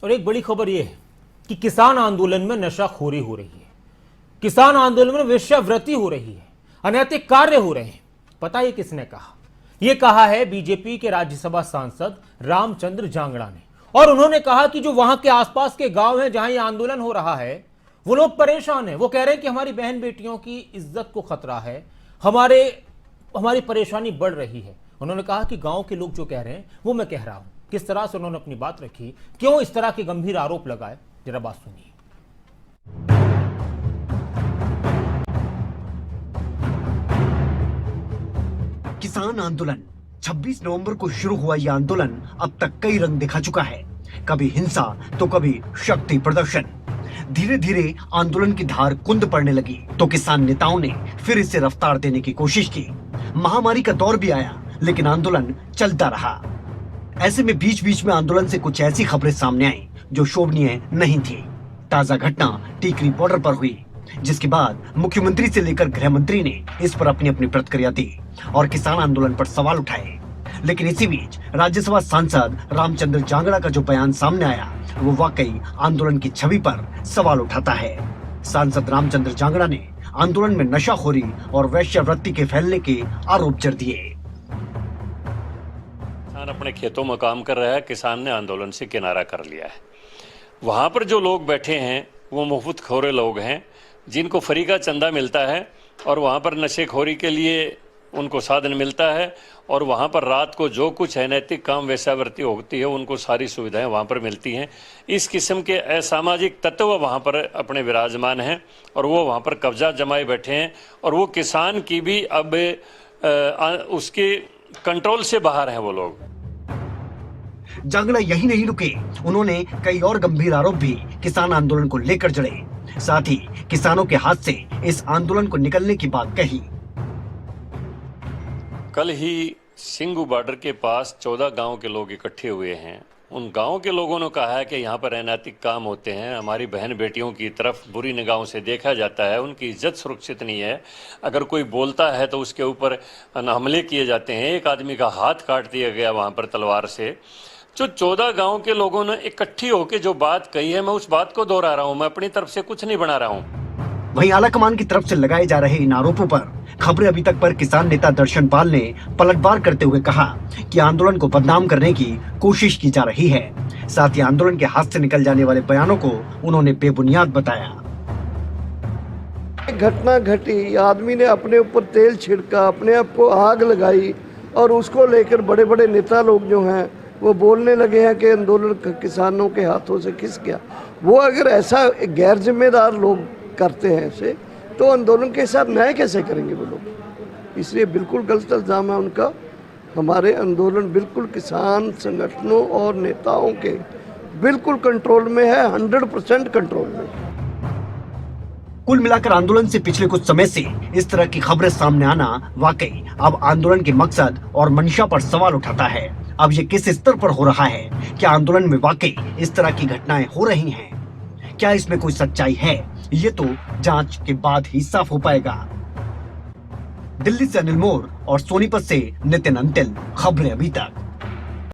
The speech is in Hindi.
और एक बड़ी खबर यह है कि किसान आंदोलन में नशाखोरी हो रही है, किसान आंदोलन में वेश्यावृत्ति हो रही है, अनैतिक कार्य हो रहे हैं। पता है किसने कहा? यह कहा है बीजेपी के राज्यसभा सांसद रामचंद्र जांगड़ा ने। और उन्होंने कहा कि जो वहां के आसपास के गांव हैं जहां यह आंदोलन हो रहा है, वो लोग परेशान हैं। वो कह रहे हैं कि हमारी बहन बेटियों की इज्जत को खतरा है, हमारी परेशानी बढ़ रही है। उन्होंने कहा कि गांव के लोग जो कह रहे हैं वो मैं कह रहा हूं। किस तरह से उन्होंने अपनी बात रखी, क्यों इस तरह के गंभीर आरोप लगाए, जरा बात सुनिए। किसान आंदोलन 26 नवंबर को शुरू हुआ यह आंदोलन अब तक कई रंग दिखा चुका है। कभी हिंसा तो कभी शक्ति प्रदर्शन। धीरे धीरे आंदोलन की धार कुंद पड़ने लगी तो किसान नेताओं ने फिर इसे रफ्तार देने की कोशिश की। महामारी का दौर भी आया लेकिन आंदोलन चलता रहा। ऐसे में बीच बीच में आंदोलन से कुछ ऐसी खबरें सामने आई जो शोभनीय नहीं थी। ताजा घटना टीकरी बॉर्डर पर हुई, जिसके बाद मुख्यमंत्री से लेकर गृह मंत्री ने इस पर अपनी अपनी प्रतिक्रिया दी और किसान आंदोलन पर सवाल उठाए। लेकिन इसी बीच राज्यसभा सांसद रामचंद्र जांगड़ा का जो बयान सामने आया वो वाकई आंदोलन की छवि पर सवाल उठाता है। सांसद रामचंद्र जांगड़ा ने आंदोलन में नशाखोरी और वेश्यावृत्ति के फैलने के आरोप जड़ दिए। किसान अपने खेतों में काम कर रहा है, किसान ने आंदोलन से किनारा कर लिया है। वहाँ पर जो लोग बैठे हैं वो मुफ्तखोरे लोग हैं जिनको फ्री का चंदा मिलता है और वहाँ पर नशेखोरी के लिए उनको साधन मिलता है और वहाँ पर रात को जो कुछ अनैतिक काम वेश्यावृत्ति होती है उनको सारी सुविधाएं वहाँ पर मिलती हैं। इस किस्म के असामाजिक तत्व वहाँ पर अपने विराजमान हैं और वो वहाँ पर कब्जा जमाए बैठे हैं और वो किसान की भी अब उसके कंट्रोल से बाहर हैं वो लोग। जांगड़ा यही नहीं रुके, उन्होंने कई और गंभीर आरोप भी किसान आंदोलन को लेकर जड़े। साथ ही किसानों के हाथ से इस आंदोलन को निकलने की बात कही। कल ही सिंगू बॉर्डर के पास 14 गांव के लोग इकट्ठे हुए हैं। उन गांव के लोगों ने कहा है कि यहाँ पर अनैतिक काम होते हैं, हमारी बहन बेटियों की तरफ बुरी निगाहों से देखा जाता है, उनकी इज्जत सुरक्षित नहीं है। अगर कोई बोलता है तो उसके ऊपर हमले किए जाते हैं। एक आदमी का हाथ काट दिया गया वहाँ पर तलवार से। जो 14 गांव के लोगों ने इकट्ठी होकर जो बात कही है, मैं उस बात को दोहरा रहा हूँ, मैं अपनी तरफ से कुछ नहीं बना रहा हूँ। वहीं आलाकमान की तरफ से लगाए जा रहे इन आरोपों पर खबरें अभी तक पर किसान नेता दर्शन पाल ने पलटवार करते हुए कहा कि आंदोलन को बदनाम करने की कोशिश की जा रही है। साथ ही आंदोलन के हाथ से निकल जाने वाले बयानों को उन्होंने बेबुनियाद बताया। घटना घटी, आदमी ने अपने ऊपर तेल छिड़का, अपने आप को आग लगाई और उसको लेकर बड़े बड़े नेता लोग जो हैं वो बोलने लगे हैं कि आंदोलन किसानों के हाथों से खिस गया। वो अगर ऐसा गैर जिम्मेदार लोग करते हैं ऐसे तो आंदोलन के साथ न्याय कैसे करेंगे वो लोग? इसलिए बिल्कुल गलत इल्जाम है उनका। हमारे आंदोलन बिल्कुल किसान संगठनों और नेताओं के बिल्कुल कंट्रोल में है, 100% कंट्रोल में। कुल मिलाकर आंदोलन से पिछले कुछ समय से इस तरह की खबरें सामने आना वाकई अब आंदोलन के मकसद और मंशा पर सवाल उठाता है। अब ये किस स्तर पर हो रहा है? क्या आंदोलन में वाकई इस तरह की घटनाएं हो रही हैं? क्या इसमें कोई सच्चाई है? ये तो जांच के बाद ही साफ हो पाएगा। दिल्ली से अनिल मोर और सोनीपत से नितिन अंतिल, खबरें अभी तक।